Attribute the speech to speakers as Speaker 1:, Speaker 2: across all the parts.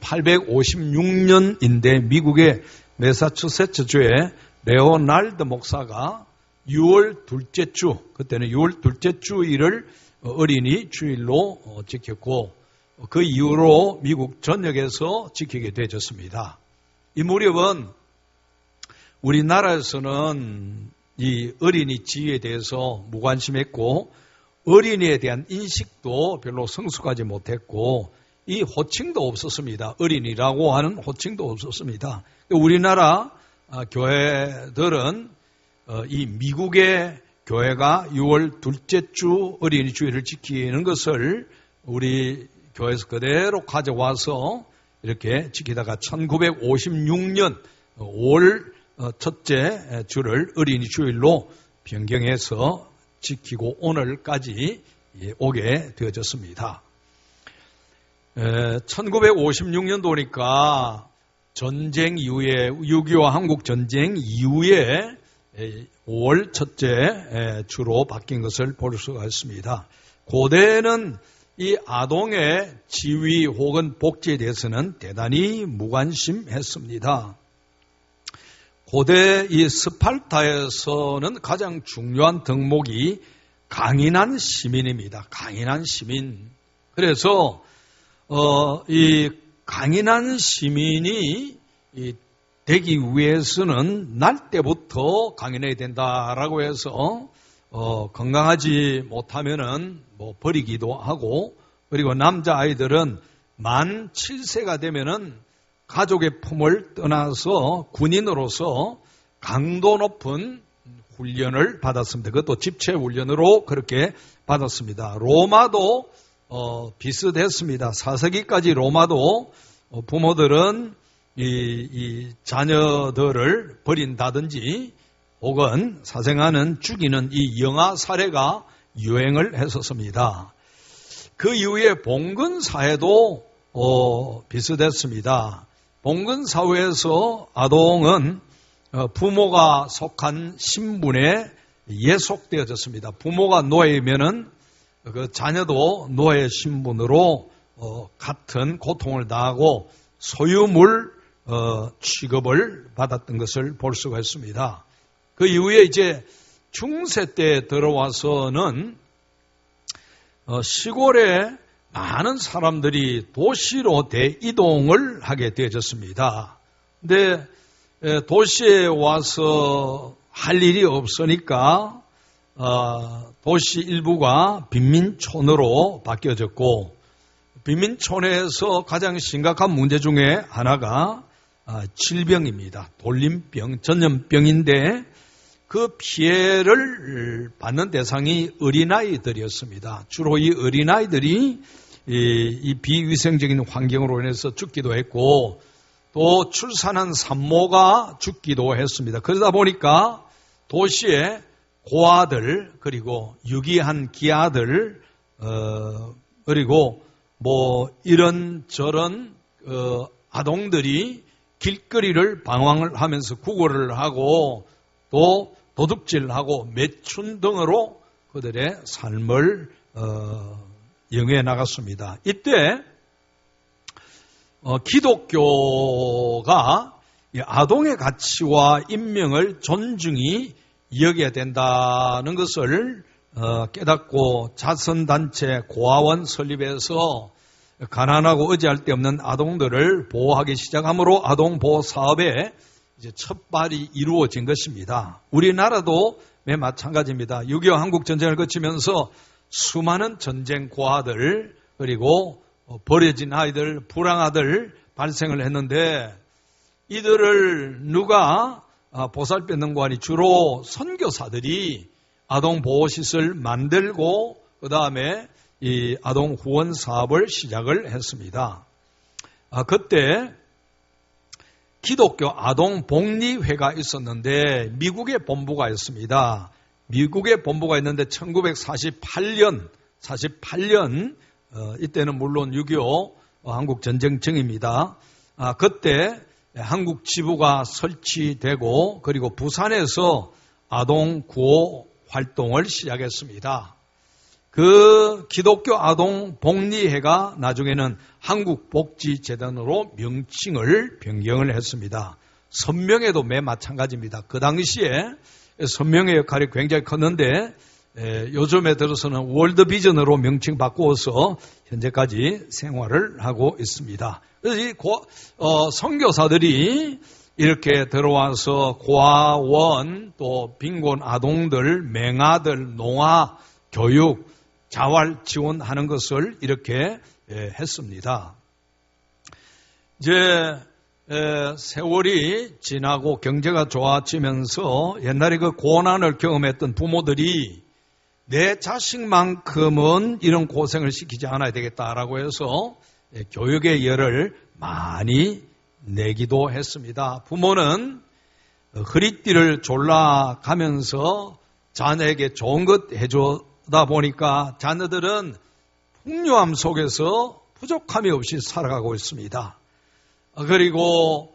Speaker 1: 1856년인데 미국의 매사추세츠주의 레오날드 목사가 6월 둘째 주, 그때는 6월 둘째 주일을 어린이 주일로 지켰고 그 이후로 미국 전역에서 지키게 되었습니다. 이 무렵은 우리나라에서는 이 어린이 지위에 대해서 무관심했고 어린이에 대한 인식도 별로 성숙하지 못했고 이 호칭도 없었습니다. 어린이라고 하는 호칭도 없었습니다. 우리나라 교회들은 이 미국의 교회가 6월 둘째 주 어린이 주일을 지키는 것을 우리 교회에서 그대로 가져와서 이렇게 지키다가 1956년 5월 첫째 주를 어린이 주일로 변경해서 지키고 오늘까지 오게 되어졌습니다. 1956년도니까 전쟁 이후에 6.25 한국 전쟁 이후에 5월 첫째 주로 바뀐 것을 볼 수가 있습니다. 고대는 이 아동의 지위 혹은 복지에 대해서는 대단히 무관심했습니다. 고대 이 스파르타에서는 가장 중요한 덕목이 강인한 시민입니다. 강인한 시민. 그래서 이 강인한 시민이 되기 위해서는 날 때부터 강인해야 된다라고 해서 건강하지 못하면은 버리기도 하고 그리고 남자아이들은 만 7세가 되면은 가족의 품을 떠나서 군인으로서 강도 높은 훈련을 받았습니다. 그것도 집체 훈련으로 그렇게 받았습니다. 로마도 비슷했습니다. 4세기까지 로마도 부모들은 이 자녀들을 버린다든지 혹은 사생아는 죽이는 이 영아 살해가 유행을 했었습니다. 그 이후에 봉건 사회도 비슷했습니다. 봉건 사회에서 아동은 부모가 속한 신분에 예속되어졌습니다. 부모가 노예이면은 그 자녀도 노예 신분으로 같은 고통을 당하고 소유물 취급을 받았던 것을 볼 수가 있습니다. 그 이후에 이제 중세 때 들어와서는 시골에 많은 사람들이 도시로 대이동을 하게 되어졌습니다. 근데 도시에 와서 할 일이 없으니까 도시 일부가 빈민촌으로 바뀌어졌고 빈민촌에서 가장 심각한 문제 중에 하나가 질병입니다. 돌림병, 전염병인데 그 피해를 받는 대상이 어린아이들이었습니다. 주로 이 어린아이들이 이 비위생적인 환경으로 인해서 죽기도 했고 또 출산한 산모가 죽기도 했습니다. 그러다 보니까 도시에 고아들 그리고 유기한 기아들 그리고 이런저런 아동들이 길거리를 방황을 하면서 구걸을 하고 또 도둑질하고 매춘 등으로 그들의 삶을 영위해 나갔습니다. 이때 기독교가 아동의 가치와 인명을 존중히 여겨야 된다는 것을 깨닫고 자선단체 고아원 설립해서 가난하고 의지할 데 없는 아동들을 보호하기 시작하므로 아동보호 사업에 이제 첫 발이 이루어진 것입니다. 우리나라도 맨 마찬가지입니다. 6.25 한국전쟁을 거치면서 수많은 전쟁 고아들 그리고 버려진 아이들, 불황아들 발생을 했는데 이들을 누가 보살펴는가 하니 주로 선교사들이 아동보호시설 만들고 그 다음에 이 아동 후원 사업을 시작을 했습니다. 그때 기독교 아동복리회가 있었는데 미국의 본부가 있습니다. 미국의 본부가 있는데 1948년 이때는 물론 6.25 한국전쟁 전입니다. 그때 한국 지부가 설치되고 그리고 부산에서 아동 구호 활동을 시작했습니다. 그 기독교 아동 복리회가 나중에는 한국복지재단으로 명칭을 변경을 했습니다. 선명회도 매 마찬가지입니다. 그 당시에 선명회 역할이 굉장히 컸는데 요즘에 들어서는 월드비전으로 명칭 바꾸어서 현재까지 생활을 하고 있습니다. 그래서 이 선교사들이 이렇게 들어와서 고아원, 또 빈곤 아동들, 맹아들, 농아, 교육, 자활 지원하는 것을 이렇게 했습니다. 이제 세월이 지나고 경제가 좋아지면서 옛날에 그 고난을 경험했던 부모들이 내 자식만큼은 이런 고생을 시키지 않아야 되겠다라고 해서 교육의 열을 많이 내기도 했습니다. 부모는 허리띠를 졸라가면서 자녀에게 좋은 것 해주다 보니까 자녀들은 풍요함 속에서 부족함이 없이 살아가고 있습니다. 그리고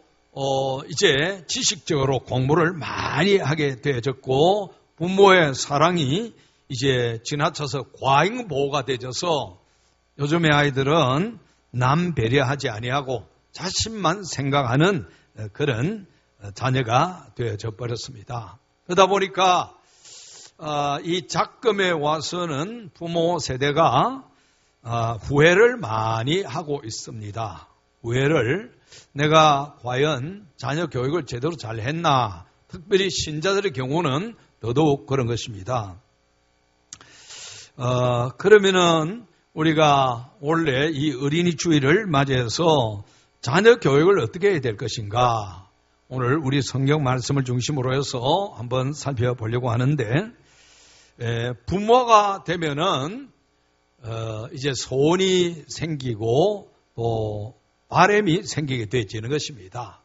Speaker 1: 이제 지식적으로 공부를 많이 하게 되어졌고 부모의 사랑이 이제 지나쳐서 과잉 보호가 되어져서 요즘의 아이들은 남 배려하지 아니하고 자신만 생각하는 그런 자녀가 되어져 버렸습니다. 그러다 보니까 이 작금에 와서는 부모 세대가 후회를 많이 하고 있습니다. 후회를 내가 과연 자녀 교육을 제대로 잘 했나, 특별히 신자들의 경우는 더더욱 그런 것입니다. 그러면은 우리가 원래 이 어린이 주일을 맞이해서 자녀 교육을 어떻게 해야 될 것인가, 오늘 우리 성경 말씀을 중심으로 해서 한번 살펴보려고 하는데, 부모가 되면은 이제 소원이 생기고 또 바람이 생기게 되어지는 것입니다.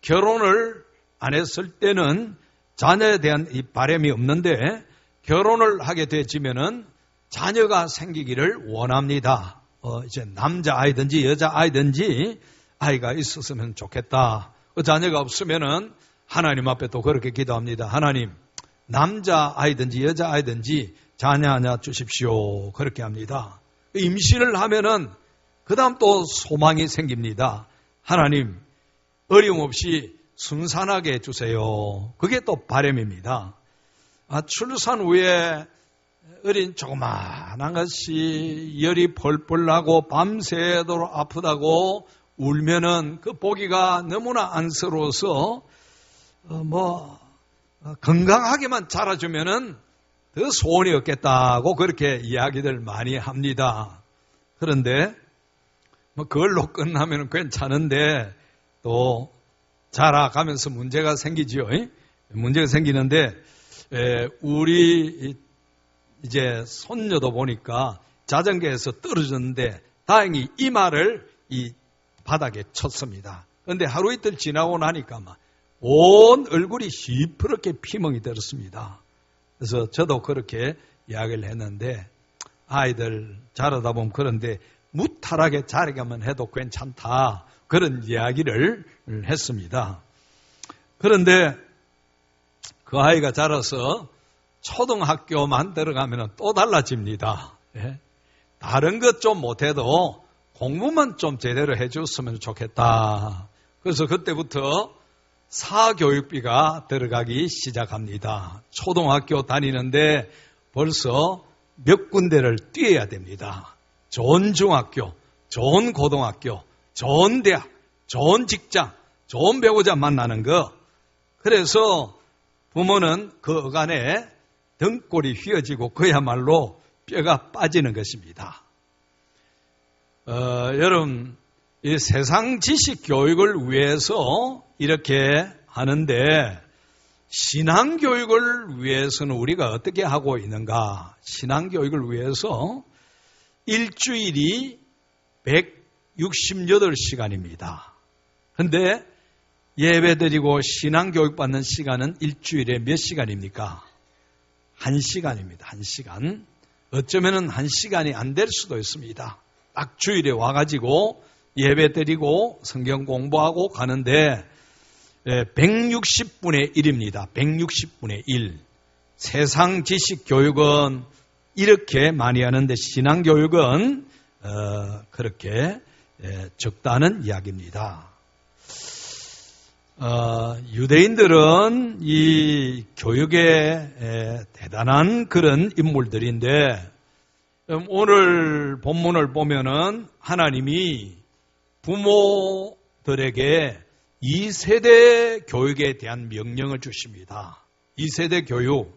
Speaker 1: 결혼을 안 했을 때는 자녀에 대한 이 바람이 없는데 결혼을 하게 되어지면은 자녀가 생기기를 원합니다. 이제 남자아이든지 여자아이든지 아이가 있었으면 좋겠다. 그 자녀가 없으면은 하나님 앞에 또 그렇게 기도합니다. 하나님, 남자아이든지 여자아이든지 자녀 하나 주십시오. 그렇게 합니다. 임신을 하면은 그 다음 또 소망이 생깁니다. 하나님, 어려움없이 순산하게 해주세요. 그게 또 바람입니다. 출산 후에 어린 조그마한 것이 열이 펄펄 나고 밤새도록 아프다고 울면은 그 보기가 너무나 안쓰러워서 건강하게만 자라주면은 더 소원이 없겠다고 그렇게 이야기들 많이 합니다. 그런데 그걸로 끝나면 괜찮은데 또 자라가면서 문제가 생기지요. 문제가 생기는데 우리 이제 손녀도 보니까 자전거에서 떨어졌는데 다행히 이마를 이 바닥에 쳤습니다. 그런데 하루 이틀 지나고 나니까 막 온 얼굴이 시퍼렇게 피멍이 들었습니다. 그래서 저도 그렇게 이야기를 했는데 아이들 자라다 보면 그런데 무탈하게 자라가면 해도 괜찮다, 그런 이야기를 했습니다. 그런데 그 아이가 자라서 초등학교만 들어가면 또 달라집니다. 다른 것 좀 못해도 공부만 좀 제대로 해줬으면 좋겠다. 그래서 그때부터 사교육비가 들어가기 시작합니다. 초등학교 다니는데 벌써 몇 군데를 뛰어야 됩니다. 좋은 중학교, 좋은 고등학교, 좋은 대학, 좋은 직장, 좋은 배우자 만나는 거. 그래서 부모는 그 어간에 등골이 휘어지고 그야말로 뼈가 빠지는 것입니다. 여러분, 이 세상 지식 교육을 위해서 이렇게 하는데 신앙 교육을 위해서는 우리가 어떻게 하고 있는가? 신앙 교육을 위해서 일주일이 168시간입니다. 그런데 예배드리고 신앙 교육 받는 시간은 일주일에 몇 시간입니까? 1시간입니다. 1시간. 어쩌면은 1시간이 안 될 수도 있습니다. 딱 주일에 와가지고 예배드리고 성경 공부하고 가는데 160분의 1입니다. 160분의 1. 세상 지식 교육은 이렇게 많이 하는데 신앙교육은 그렇게 적다는 이야기입니다. 유대인들은 이 교육에 대단한 그런 인물들인데 오늘 본문을 보면은 하나님이 부모들에게 2세대 교육에 대한 명령을 주십니다. 2세대 교육.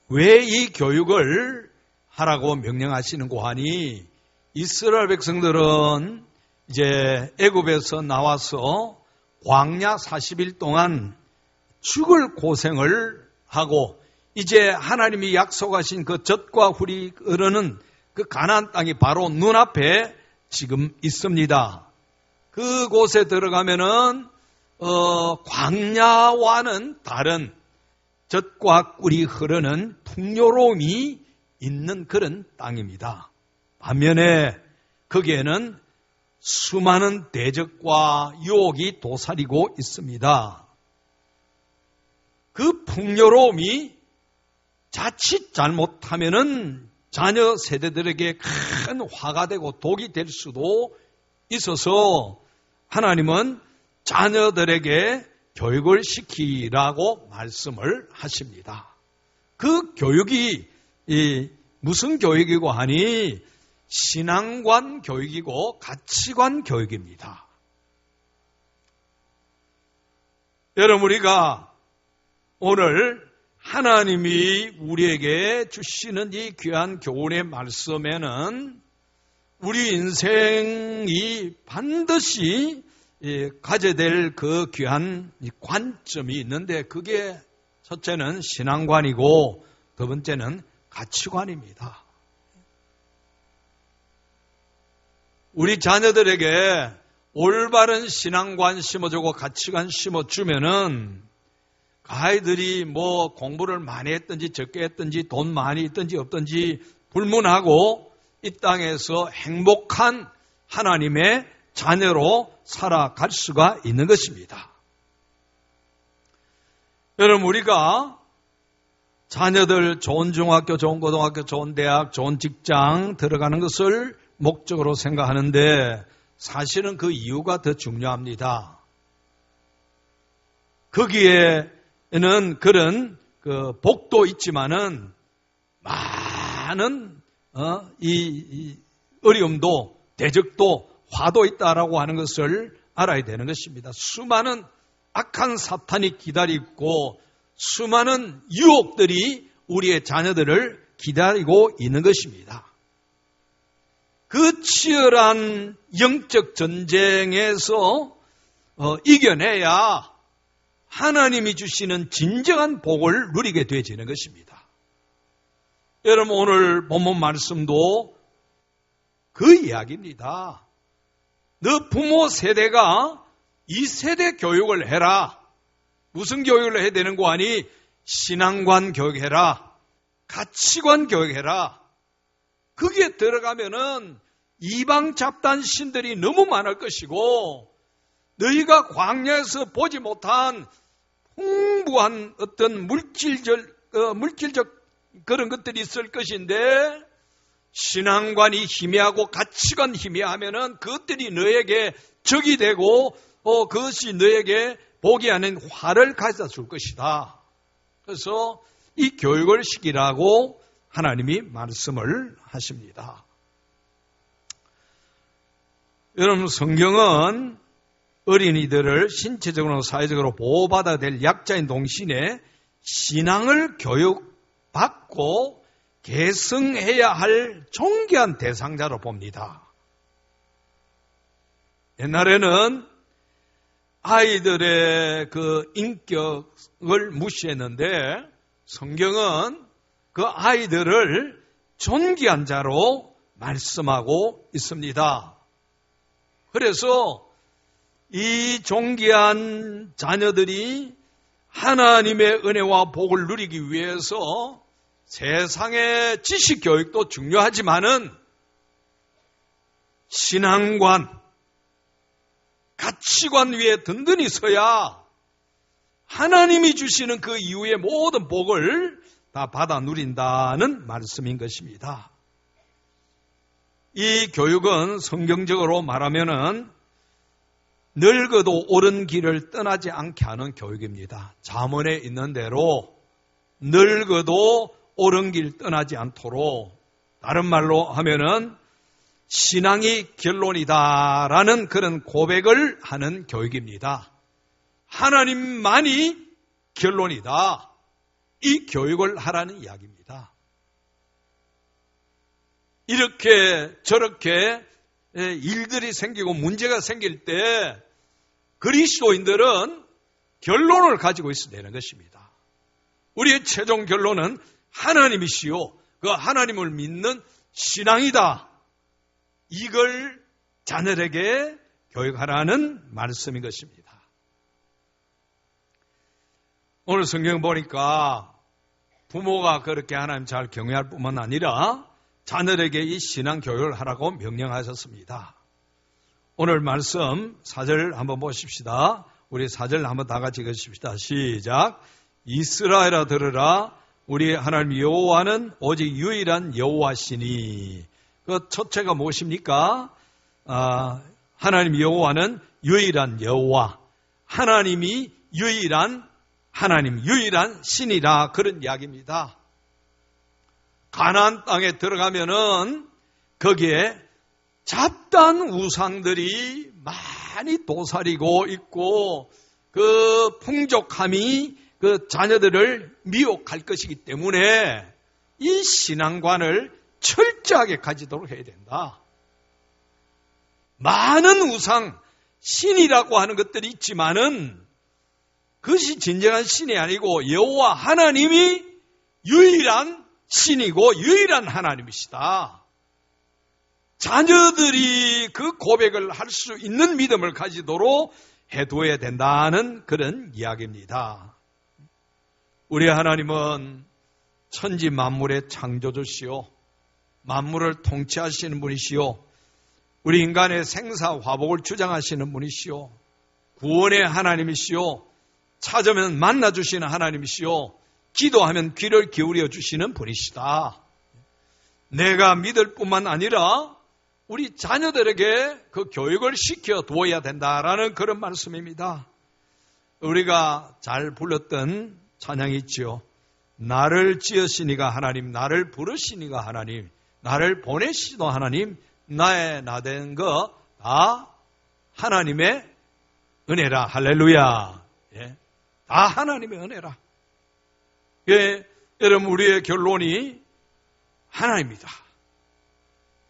Speaker 1: 왜 이 교육을 하라고 명령하시는고 하니 이스라엘 백성들은 이제 애굽에서 나와서 광야 40일 동안 죽을 고생을 하고 이제 하나님이 약속하신 그 젖과 꿀이 흐르는 그 가나안 땅이 바로 눈앞에 지금 있습니다. 그곳에 들어가면은 광야와는 다른 젖과 꿀이 흐르는 풍요로움이 있는 그런 땅입니다. 반면에 거기에는 수많은 대적과 유혹이 도사리고 있습니다. 그 풍요로움이 자칫 잘못하면은 자녀 세대들에게 큰 화가 되고 독이 될 수도 있어서 하나님은 자녀들에게 교육을 시키라고 말씀을 하십니다. 그 교육이 무슨 교육이고 하니 신앙관 교육이고 가치관 교육입니다. 여러분 우리가 오늘 하나님이 우리에게 주시는 이 귀한 교훈의 말씀에는 우리 인생이 반드시 가져야 될 그 귀한 관점이 있는데 그게 첫째는 신앙관이고 두 번째는 가치관입니다. 우리 자녀들에게 올바른 신앙관 심어주고 가치관 심어주면은 아이들이 뭐 공부를 많이 했든지 적게 했든지 돈 많이 있든지 없든지 불문하고 이 땅에서 행복한 하나님의 자녀로 살아갈 수가 있는 것입니다. 여러분 우리가 자녀들 좋은 중학교, 좋은 고등학교, 좋은 대학, 좋은 직장 들어가는 것을 목적으로 생각하는데 사실은 그 이유가 더 중요합니다. 거기에는 그런 그 복도 있지만은 많은 이 어려움도 대적도 화도 있다라고 하는 것을 알아야 되는 것입니다. 수많은 악한 사탄이 기다리고 수많은 유혹들이 우리의 자녀들을 기다리고 있는 것입니다. 그 치열한 영적 전쟁에서 이겨내야 하나님이 주시는 진정한 복을 누리게 되어지는 것입니다. 여러분 오늘 본문 말씀도 그 이야기입니다. 너 부모 세대가 2세대 교육을 해라. 무슨 교육을 해야 되는 거 아니? 신앙관 교육해라. 가치관 교육해라. 거기에 들어가면은 이방 잡단 신들이 너무 많을 것이고 너희가 광야에서 보지 못한 풍부한 어떤 물질적 그런 것들이 있을 것인데 신앙관이 희미하고 가치관 희미하면은 그것들이 너에게 적이 되고 그것이 너에게 복이 아닌 화를 가져다 줄 것이다. 그래서 이 교육을 시키라고 하나님이 말씀을 하십니다. 여러분 성경은 어린이들을 신체적으로 사회적으로 보호받아야 될 약자인 동시에 신앙을 교육받고 계승해야 할 존귀한 대상자로 봅니다. 옛날에는 아이들의 그 인격을 무시했는데 성경은 그 아이들을 존귀한 자로 말씀하고 있습니다. 그래서 이 존귀한 자녀들이 하나님의 은혜와 복을 누리기 위해서 세상의 지식 교육도 중요하지만은 신앙관, 가치관 위에 든든히 서야 하나님이 주시는 그 이후의 모든 복을 다 받아 누린다는 말씀인 것입니다. 이 교육은 성경적으로 말하면은 늙어도 옳은 길을 떠나지 않게 하는 교육입니다. 잠언에 있는 대로 늙어도 옳은 길 떠나지 않도록, 다른 말로 하면은 신앙이 결론이다라는 그런 고백을 하는 교육입니다. 하나님만이 결론이다. 이 교육을 하라는 이야기입니다. 이렇게 저렇게 일들이 생기고 문제가 생길 때 그리스도인들은 결론을 가지고 있어야 되는 것입니다. 우리의 최종 결론은 하나님이시요, 그 하나님을 믿는 신앙이다. 이걸 자녀에게 교육하라는 말씀인 것입니다. 오늘 성경 보니까 부모가 그렇게 하나님 잘 경외할 뿐만 아니라 자녀에게 이 신앙 교육을 하라고 명령하셨습니다. 오늘 말씀 4절 한번 보십시다. 우리 4절 한번 다 같이 읽으십시다. 시작. 이스라엘아 들으라. 우리 하나님 여호와는 오직 유일한 여호와시니. 그 첫째가 무엇입니까? 하나님 여호와는 유일한 여호와. 하나님이 유일한 하나님, 유일한 신이라, 그런 이야기입니다. 가나안 땅에 들어가면은 거기에 잡다한 우상들이 많이 도사리고 있고 그 풍족함이 그 자녀들을 미혹할 것이기 때문에 이 신앙관을 철저하게 가지도록 해야 된다. 많은 우상, 신이라고 하는 것들이 있지만은 그것이 진정한 신이 아니고 여호와 하나님이 유일한 신이고 유일한 하나님이시다. 자녀들이 그 고백을 할 수 있는 믿음을 가지도록 해둬야 된다는 그런 이야기입니다. 우리 하나님은 천지 만물의 창조주시오, 만물을 통치하시는 분이시오, 우리 인간의 생사 화복을 주장하시는 분이시오, 구원의 하나님이시오, 찾으면 만나주시는 하나님이시오, 기도하면 귀를 기울여 주시는 분이시다. 내가 믿을 뿐만 아니라 우리 자녀들에게 그 교육을 시켜 두어야 된다라는 그런 말씀입니다. 우리가 잘 불렀던 찬양이 있지요. 나를 지으시니가 하나님, 나를 부르시니가 하나님, 나를 보내시도 하나님, 나의 나된 거 다 하나님의 은혜라. 할렐루야. 예. 다 하나님의 은혜라. 예, 여러분, 우리의 결론이 하나님이다.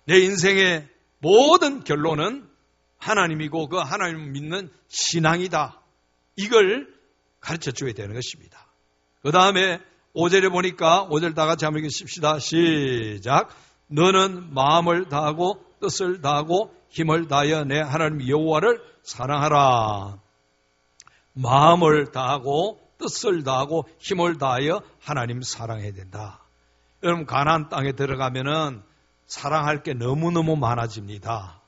Speaker 1: 내 인생의 모든 결론은 하나님이고 그 하나님을 믿는 신앙이다. 이걸 가르쳐 줘야 되는 것입니다. 그 다음에 5절에 보니까 5절 다 같이 한번 읽으십시다. 시작. 너는 마음을 다하고 뜻을 다하고 힘을 다하여 내 하나님 여호와를 사랑하라. 마음을 다하고 뜻을 다하고 힘을 다하여 하나님 사랑해야 된다. 여러분, 가나안 땅에 들어가면은 사랑할 게 너무너무 많아집니다.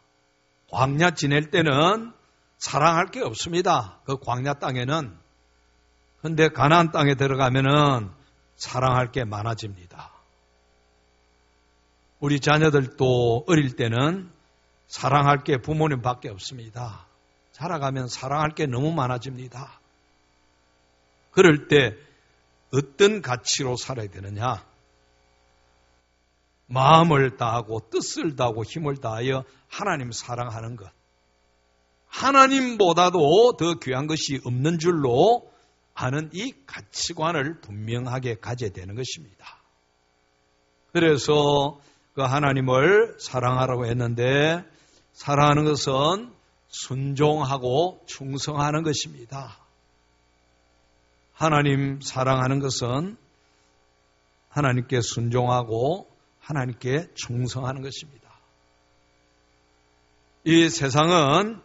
Speaker 1: 광야 지낼 때는 사랑할 게 없습니다. 그 광야 땅에는. 그런데 가나안 땅에 들어가면은 사랑할 게 많아집니다. 우리 자녀들도 어릴 때는 사랑할 게 부모님밖에 없습니다. 자라가면 사랑할 게 너무 많아집니다. 그럴 때 어떤 가치로 살아야 되느냐? 마음을 다하고 뜻을 다하고 힘을 다하여 하나님 사랑하는 것. 하나님보다도 더 귀한 것이 없는 줄로 아는 이 가치관을 분명하게 가져야 되는 것입니다. 그래서 그 하나님을 사랑하라고 했는데, 사랑하는 것은 순종하고 충성하는 것입니다. 하나님 사랑하는 것은 하나님께 순종하고 하나님께 충성하는 것입니다. 이 세상은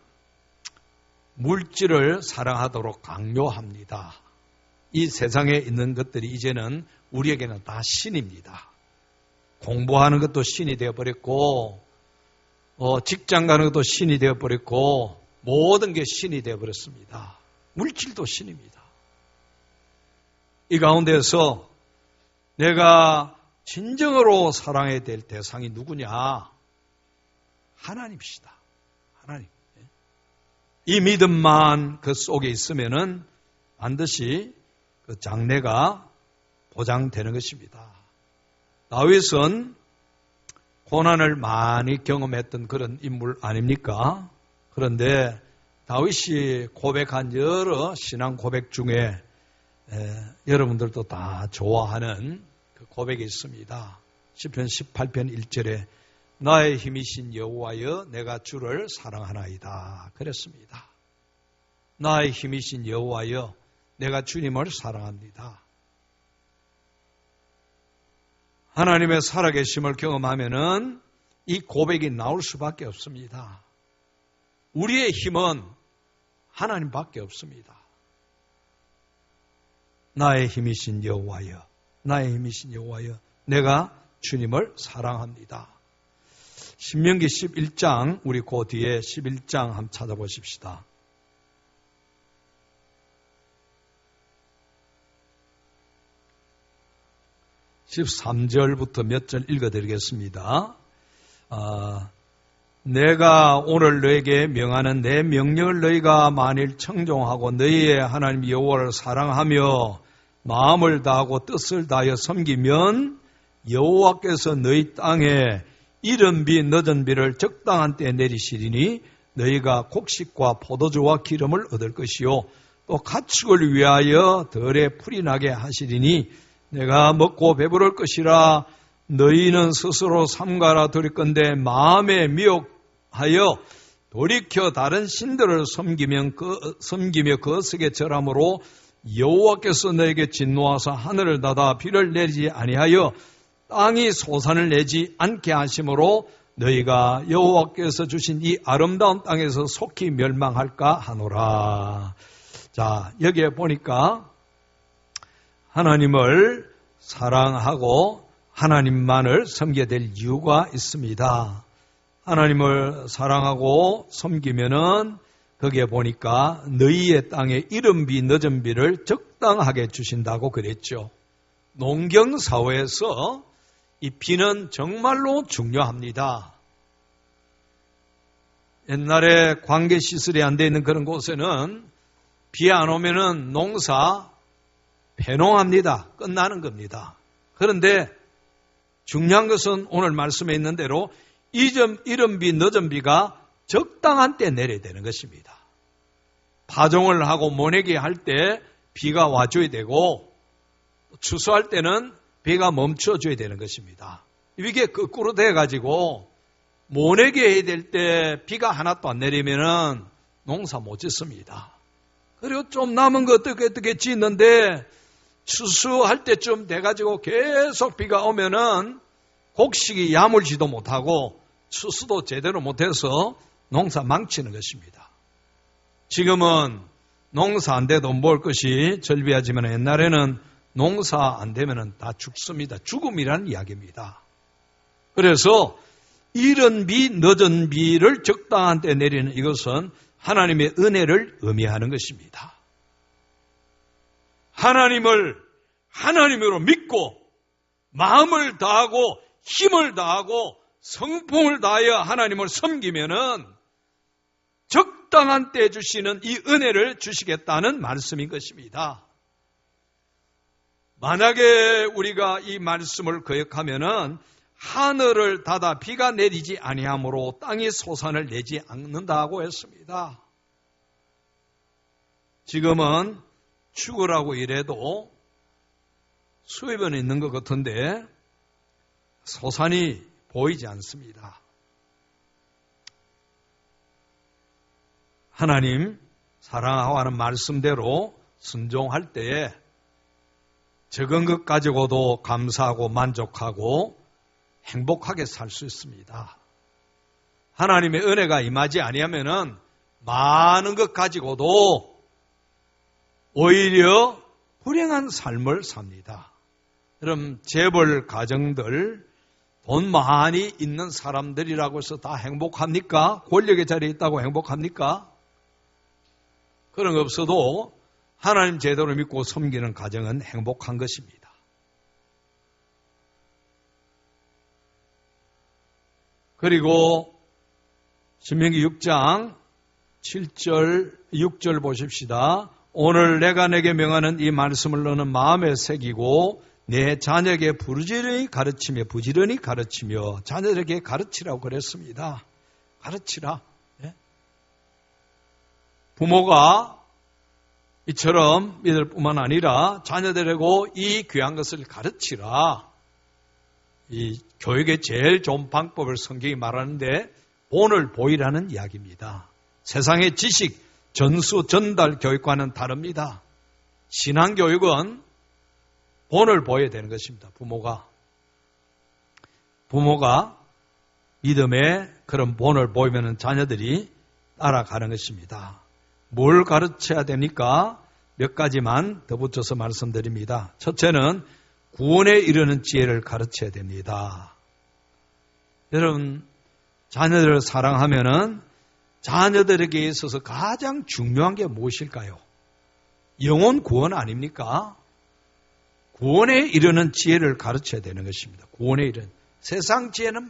Speaker 1: 물질을 사랑하도록 강요합니다. 이 세상에 있는 것들이 이제는 우리에게는 다 신입니다. 공부하는 것도 신이 되어버렸고, 직장 가는 것도 신이 되어버렸고, 모든 게 신이 되어버렸습니다. 물질도 신입니다. 이 가운데서 내가 진정으로 사랑해야 될 대상이 누구냐? 하나님이시다. 하나님. 이 믿음만 그 속에 있으면은 반드시 그 장래가 보장되는 것입니다. 다윗은 고난을 많이 경험했던 그런 인물 아닙니까? 그런데 다윗이 고백한 여러 신앙 고백 중에 여러분들도 다 좋아하는 그 고백이 있습니다. 시편 18편 1절에 나의 힘이신 여호와여 내가 주를 사랑하나이다 그랬습니다. 나의 힘이신 여호와여 내가 주님을 사랑합니다. 하나님의 살아계심을 경험하면은 이 고백이 나올 수밖에 없습니다. 우리의 힘은 하나님밖에 없습니다. 나의 힘이신 여호와여, 나의 힘이신 여호와여, 내가 주님을 사랑합니다. 신명기 11장, 우리 그 뒤에 11장 한번 찾아보십시다. 13절부터 몇 절 읽어드리겠습니다. 내가 오늘 너에게 명하는 내 명령을 너희가 만일 청종하고 너희의 하나님 여호와를 사랑하며 마음을 다하고 뜻을 다하여 섬기면 여호와께서 너희 땅에 이른 비 늦은 비를 적당한 때에 내리시리니 너희가 곡식과 포도주와 기름을 얻을 것이요 또 가축을 위하여 덜에 풀이 나게 하시리니 내가 먹고 배부를 것이라 너희는 스스로 삼가라 드릴 건데 마음에 미혹하여 돌이켜 다른 신들을 섬기며 거스게 절함으로 여호와께서 너에게 진노하사 하늘을 닫아 비를 내리지 아니하여 땅이 소산을 내지 않게 하심으로 너희가 여호와께서 주신 이 아름다운 땅에서 속히 멸망할까 하노라. 자, 여기에 보니까 하나님을 사랑하고 하나님만을 섬겨야 될 이유가 있습니다. 하나님을 사랑하고 섬기면은 거기에 보니까 너희의 땅에 이른 비 늦은 비를 적당하게 주신다고 그랬죠. 농경사회에서 이 비는 정말로 중요합니다. 옛날에 관계 시설이 안 돼 있는 그런 곳에는 비 안 오면은 농사 폐농합니다. 끝나는 겁니다. 그런데 중요한 것은 오늘 말씀에 있는 대로 이른 비 늦은 비가 적당한 때 내려야 되는 것입니다. 파종을 하고 모내기 할 때 비가 와줘야 되고 추수할 때는 비가 멈춰줘야 되는 것입니다. 이게 거꾸로 돼가지고 모내기 해야 될 때 비가 하나도 안 내리면은 농사 못 짓습니다. 그리고 좀 남은 거 어떻게 짓는데 추수할 때쯤 돼가지고 계속 비가 오면은 곡식이 야물지도 못하고 추수도 제대로 못해서 농사 망치는 것입니다. 지금은 농사 안 돼도 먹을 것이 절비하지만 옛날에는 농사 안 되면 다 죽습니다. 죽음이라는 이야기입니다. 그래서 이른 비, 늦은 비를 적당한 때 내리는 이것은 하나님의 은혜를 의미하는 것입니다. 하나님을 하나님으로 믿고 마음을 다하고 힘을 다하고 성품을 다하여 하나님을 섬기면은 적당한 때 주시는 이 은혜를 주시겠다는 말씀인 것입니다. 만약에 우리가 이 말씀을 거역하면은 하늘을 닫아 비가 내리지 아니하므로 땅이 소산을 내지 않는다고 했습니다. 지금은 죽으라고 이래도 수입은 있는 것 같은데 소산이 보이지 않습니다. 하나님 사랑하고 하는 말씀대로 순종할 때에 적은 것 가지고도 감사하고 만족하고 행복하게 살 수 있습니다. 하나님의 은혜가 임하지 아니하면은 많은 것 가지고도 오히려 불행한 삶을 삽니다. 그럼 재벌 가정들, 돈 많이 있는 사람들이라고 해서 다 행복합니까? 권력의 자리에 있다고 행복합니까? 그런 거 없어도 하나님 제대로 믿고 섬기는 가정은 행복한 것입니다. 그리고 신명기 6장 7절, 6절 보십시다. 오늘 내가 내게 명하는 이 말씀을 너는 마음에 새기고 내 자녀에게 부지런히 가르치며 자녀에게 가르치라고 그랬습니다. 가르치라. 예? 부모가 이처럼 믿을 뿐만 아니라 자녀들에게 이 귀한 것을 가르치라. 이 교육의 제일 좋은 방법을 성경이 말하는데 본을 보이라는 이야기입니다. 세상의 지식, 전수, 전달 교육과는 다릅니다. 신앙교육은 본을 보여야 되는 것입니다. 부모가 믿음의 그런 본을 보이면 자녀들이 따라가는 것입니다. 뭘 가르쳐야 됩니까? 몇 가지만 더 붙여서 말씀드립니다. 첫째는 구원에 이르는 지혜를 가르쳐야 됩니다. 여러분, 자녀들을 사랑하면은 자녀들에게 있어서 가장 중요한 게 무엇일까요? 영혼 구원 아닙니까? 구원에 이르는 지혜를 가르쳐야 되는 것입니다. 구원에 이르는. 세상 지혜는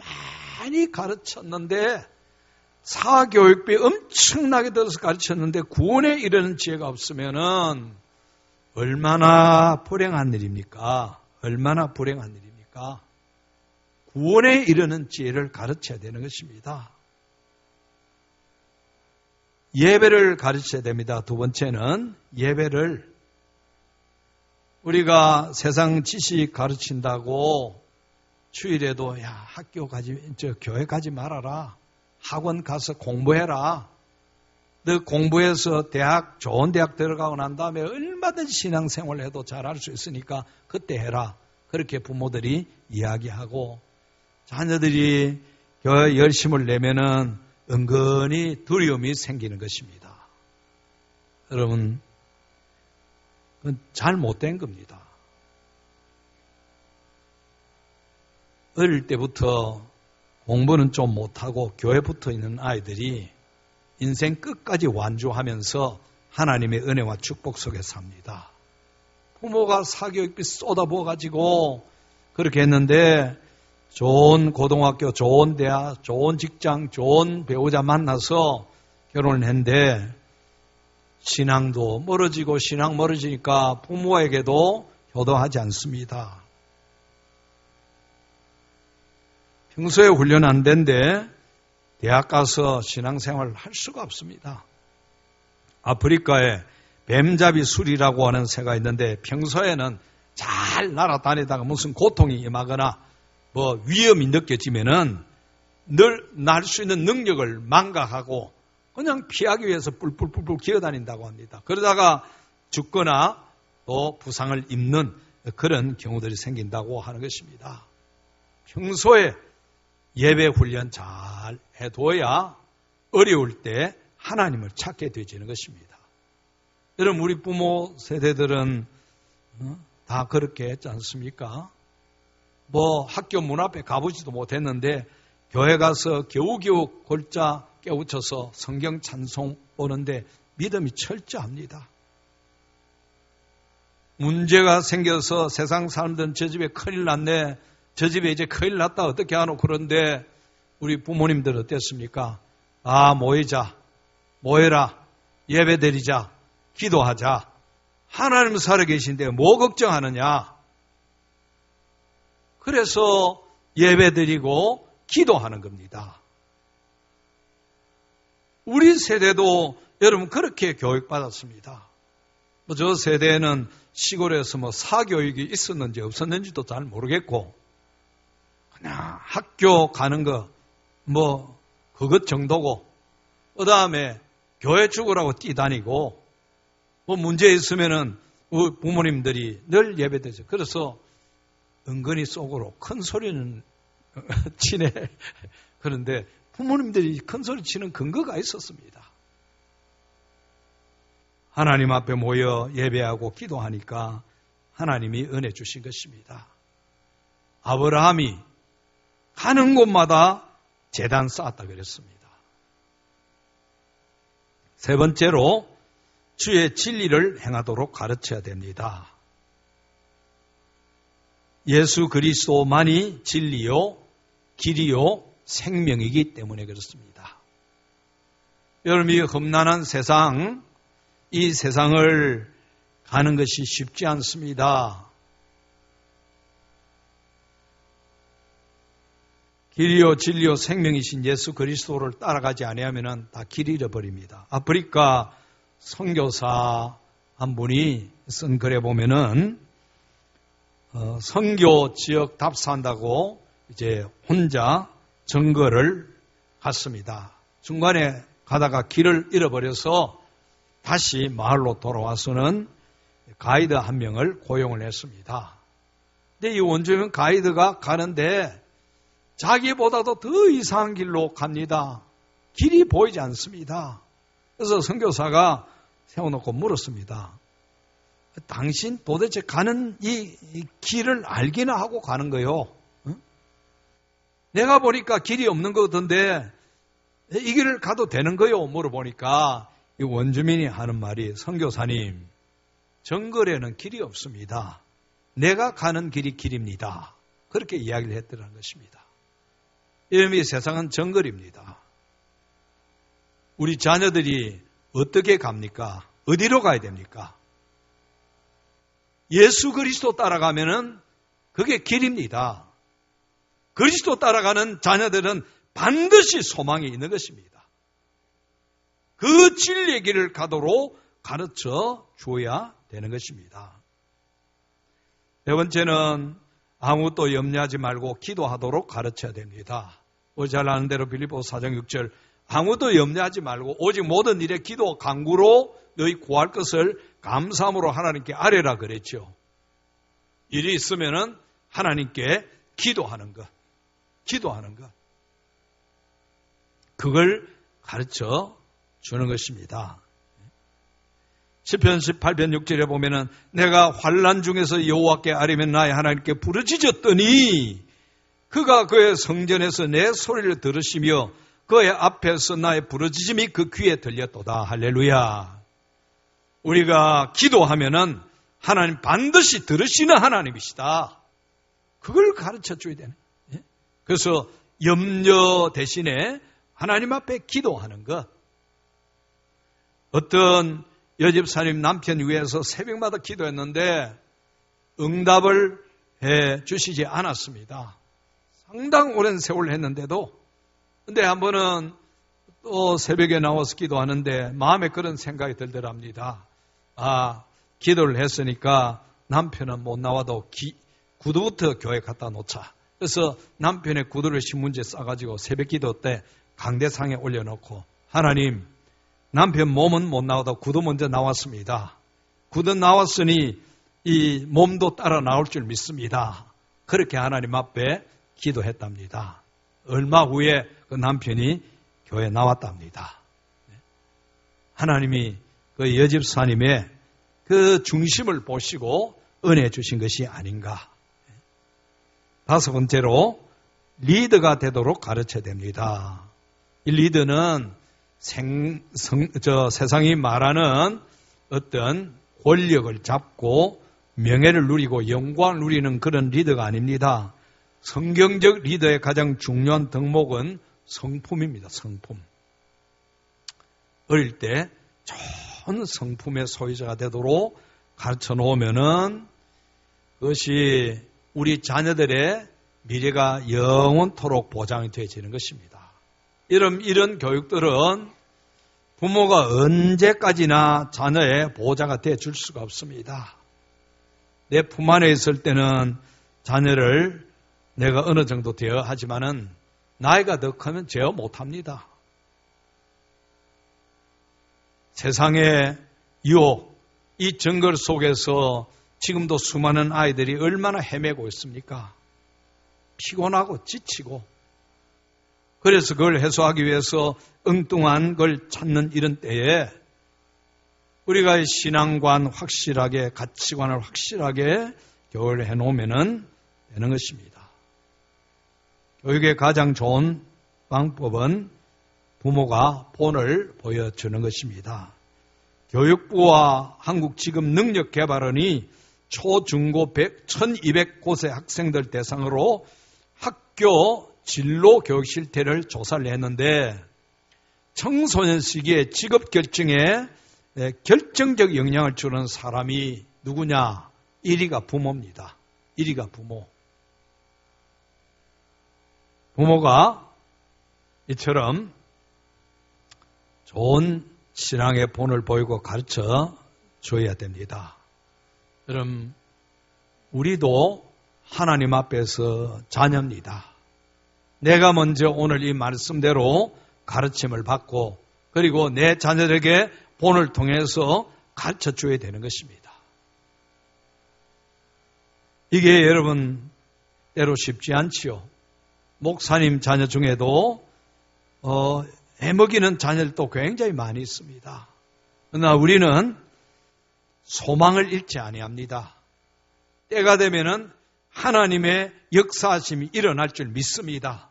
Speaker 1: 많이 가르쳤는데 사교육비 엄청나게 들어서 가르쳤는데 구원에 이르는 지혜가 없으면은 얼마나 불행한 일입니까? 얼마나 불행한 일입니까? 구원에 이르는 지혜를 가르쳐야 되는 것입니다. 예배를 가르쳐야 됩니다. 두 번째는 예배를 우리가 세상 지식 가르친다고 주일에도 교회 가지 말아라. 학원 가서 공부해라. 너 공부해서 좋은 대학 들어가고 난 다음에 얼마든지 신앙생활을 해도 잘할 수 있으니까 그때 해라. 그렇게 부모들이 이야기하고 자녀들이 교회 열심을 내면은 은근히 두려움이 생기는 것입니다. 여러분, 그건 잘못된 겁니다. 어릴 때부터 공부는 좀 못하고 교회 붙어 있는 아이들이 인생 끝까지 완주하면서 하나님의 은혜와 축복 속에 삽니다. 부모가 사교육비 쏟아부어가지고 그렇게 했는데 좋은 고등학교, 좋은 대학, 좋은 직장, 좋은 배우자 만나서 결혼을 했는데 신앙도 멀어지고 신앙 멀어지니까 부모에게도 효도하지 않습니다. 평소에 훈련 안 된데 대학 가서 신앙생활을 할 수가 없습니다. 아프리카에 뱀잡이 술이라고 하는 새가 있는데 평소에는 잘 날아다니다가 무슨 고통이 임하거나 위험이 느껴지면은 늘 날 수 있는 능력을 망각하고 그냥 피하기 위해서 뿔뿔뿔 기어다닌다고 합니다. 그러다가 죽거나 또 부상을 입는 그런 경우들이 생긴다고 하는 것입니다. 평소에 예배 훈련 잘 해둬야 어려울 때 하나님을 찾게 되지는 것입니다. 여러분, 우리 부모 세대들은 다 그렇게 했지 않습니까? 학교 문 앞에 가보지도 못했는데 교회 가서 겨우겨우 골자 깨우쳐서 성경 찬송 보는데 믿음이 철저합니다. 문제가 생겨서 세상 사람들은 저 집에 큰일 났네. 저 집에 이제 큰일 났다. 어떻게 하노? 그런데 우리 부모님들 어땠습니까? 모여라. 예배 드리자. 기도하자. 하나님 살아 계신데 뭐 걱정하느냐? 그래서 예배 드리고 기도하는 겁니다. 우리 세대도 여러분 그렇게 교육받았습니다. 저 세대에는 시골에서 사교육이 있었는지 없었는지도 잘 모르겠고 그냥 학교 가는 거 그것 정도고 그 다음에 교회 죽으라고 뛰다니고 문제 있으면은 부모님들이 늘 예배드리죠. 그래서 은근히 속으로 큰 소리는 치네. 그런데 부모님들이 큰 소리 치는 근거가 있었습니다. 하나님 앞에 모여 예배하고 기도하니까 하나님이 은혜 주신 것입니다. 아브라함이 가는 곳마다 제단 쌓았다 그랬습니다. 세 번째로 주의 진리를 행하도록 가르쳐야 됩니다. 예수 그리스도만이 진리요, 길이요, 생명이기 때문에 그렇습니다. 여러분, 이 험난한 세상, 이 세상을 가는 것이 쉽지 않습니다. 길이요 진리요 생명이신 예수 그리스도를 따라가지 아니하면 다 길 잃어버립니다. 아프리카 선교사 한 분이 쓴 글에 보면은 선교 지역 답사한다고 이제 혼자 정거를 갔습니다. 중간에 가다가 길을 잃어버려서 다시 마을로 돌아와서는 가이드 한 명을 고용을 했습니다. 근데 이 원주민 가이드가 가는데 자기보다도 더 이상한 길로 갑니다. 길이 보이지 않습니다. 그래서 선교사가 세워놓고 물었습니다. 당신 도대체 가는 이 길을 알기나 하고 가는 거요? 응? 내가 보니까 길이 없는 것 같은데 이 길을 가도 되는 거요? 물어보니까 이 원주민이 하는 말이, 선교사님, 정글에는 길이 없습니다. 내가 가는 길이 길입니다. 그렇게 이야기를 했더라는 것입니다. 이름이 세상은 정글입니다. 우리 자녀들이 어떻게 갑니까? 어디로 가야 됩니까? 예수 그리스도 따라가면은 그게 길입니다. 그리스도 따라가는 자녀들은 반드시 소망이 있는 것입니다. 그 진리의 길을 가도록 가르쳐 줘야 되는 것입니다. 네 번째는 아무것도 염려하지 말고 기도하도록 가르쳐야 됩니다. 잘 아는 대로 빌립보서 4장 6절, 아무도 염려하지 말고 오직 모든 일에 기도 간구로 너희 구할 것을 감사함으로 하나님께 아뢰라 그랬죠. 일이 있으면은 하나님께 기도하는 것. 그걸 가르쳐 주는 것입니다. 시편 18편 6절에 보면은 내가 환난 중에서 여호와께 아뢰면 나의 하나님께 부르짖었더니 그가 그의 성전에서 내 소리를 들으시며 그의 앞에서 나의 부르짖음이 그 귀에 들렸도다. 할렐루야. 우리가 기도하면은 하나님 반드시 들으시는 하나님이시다. 그걸 가르쳐 줘야 되는. 그래서 염려 대신에 하나님 앞에 기도하는 것. 어떤 여집사님 남편 위해서 새벽마다 기도했는데 응답을 해 주시지 않았습니다. 상당 오랜 세월 했는데도. 근데 한 번은 또 새벽에 나와서 기도하는데 마음에 그런 생각이 들더랍니다. 기도를 했으니까 남편은 못 나와도 구두부터 교회 갖다 놓자. 그래서 남편의 구두를 신문지에 싸가지고 새벽 기도 때 강대상에 올려놓고, 하나님, 남편 몸은 못 나와도 구두 먼저 나왔습니다. 구두 나왔으니 이 몸도 따라 나올 줄 믿습니다. 그렇게 하나님 앞에 기도했답니다. 얼마 후에 그 남편이 교회에 나왔답니다. 하나님이 그 여집사님의 그 중심을 보시고 은혜 주신 것이 아닌가. 다섯 번째로 리더가 되도록 가르쳐야 됩니다. 이 리더는 세상이 말하는 어떤 권력을 잡고 명예를 누리고 영광을 누리는 그런 리더가 아닙니다. 성경적 리더의 가장 중요한 덕목은 성품입니다. 성품. 어릴 때 좋은 성품의 소유자가 되도록 가르쳐 놓으면은 그것이 우리 자녀들의 미래가 영원토록 보장이 되어지는 것입니다. 이런 교육들은 부모가 언제까지나 자녀의 보호자가 되어줄 수가 없습니다. 내 품 안에 있을 때는 자녀를 내가 어느 정도 되어 하지만은 나이가 더 크면 제어 못합니다. 세상의 유혹, 이 정글 속에서 지금도 수많은 아이들이 얼마나 헤매고 있습니까? 피곤하고 지치고. 그래서 그걸 해소하기 위해서 엉뚱한 걸 찾는 이런 때에 우리가 신앙관 확실하게, 가치관을 확실하게 교육을 해놓으면 되는 것입니다. 교육의 가장 좋은 방법은 부모가 본을 보여주는 것입니다. 교육부와 한국지급능력개발원이 초, 중고 1200곳의 학생들 대상으로 학교 진로 교육 실태를 조사를 했는데 청소년 시기의 직업 결정에 결정적 영향을 주는 사람이 누구냐? 1위가 부모입니다. 1위가 부모. 부모가 이처럼 좋은 신앙의 본을 보이고 가르쳐 줘야 됩니다. 그럼 우리도 하나님 앞에서 자녀입니다. 내가 먼저 오늘 이 말씀대로 가르침을 받고 그리고 내 자녀에게 본을 통해서 가르쳐 줘야 되는 것입니다. 이게 여러분 때로 쉽지 않지요. 목사님 자녀 중에도 해먹이는 자녀들도 굉장히 많이 있습니다. 그러나 우리는 소망을 잃지 아니합니다. 때가 되면은 하나님의 역사하심이 일어날 줄 믿습니다.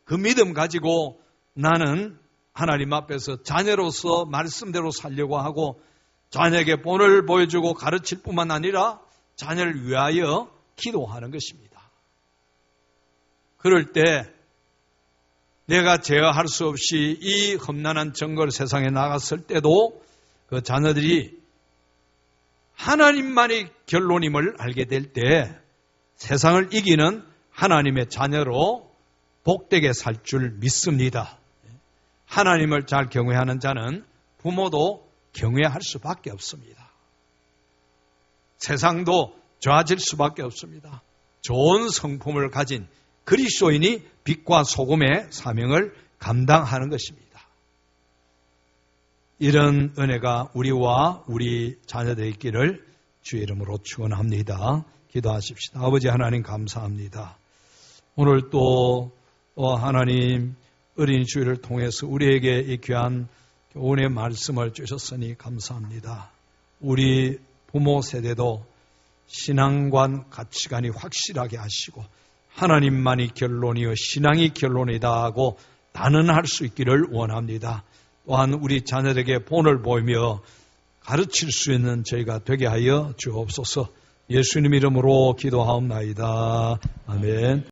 Speaker 1: 그 믿음 가지고 나는 하나님 앞에서 자녀로서 말씀대로 살려고 하고 자녀에게 본을 보여주고 가르칠 뿐만 아니라 자녀를 위하여 기도하는 것입니다. 그럴 때 내가 제어할 수 없이 이 험난한 정글 세상에 나갔을 때도 그 자녀들이 하나님만이 결론임을 알게 될 때 세상을 이기는 하나님의 자녀로 복되게 살 줄 믿습니다. 하나님을 잘 경외하는 자는 부모도 경외할 수밖에 없습니다. 세상도 좋아질 수밖에 없습니다. 좋은 성품을 가진 그리스도인이 빛과 소금의 사명을 감당하는 것입니다. 이런 은혜가 우리와 우리 자녀들 있기를 주의 이름으로 축원합니다. 기도하십시다. 아버지 하나님 감사합니다. 오늘 또 하나님 어린이 주일을 통해서 우리에게 이 귀한 교훈의 말씀을 주셨으니 감사합니다. 우리 부모 세대도 신앙관 가치관이 확실하게 하시고 하나님만이 결론이요 신앙이 결론이다 하고 단언할 수 있기를 원합니다. 또한 우리 자녀에게 본을 보이며 가르칠 수 있는 저희가 되게 하여 주옵소서. 예수님 이름으로 기도하옵나이다. 아멘.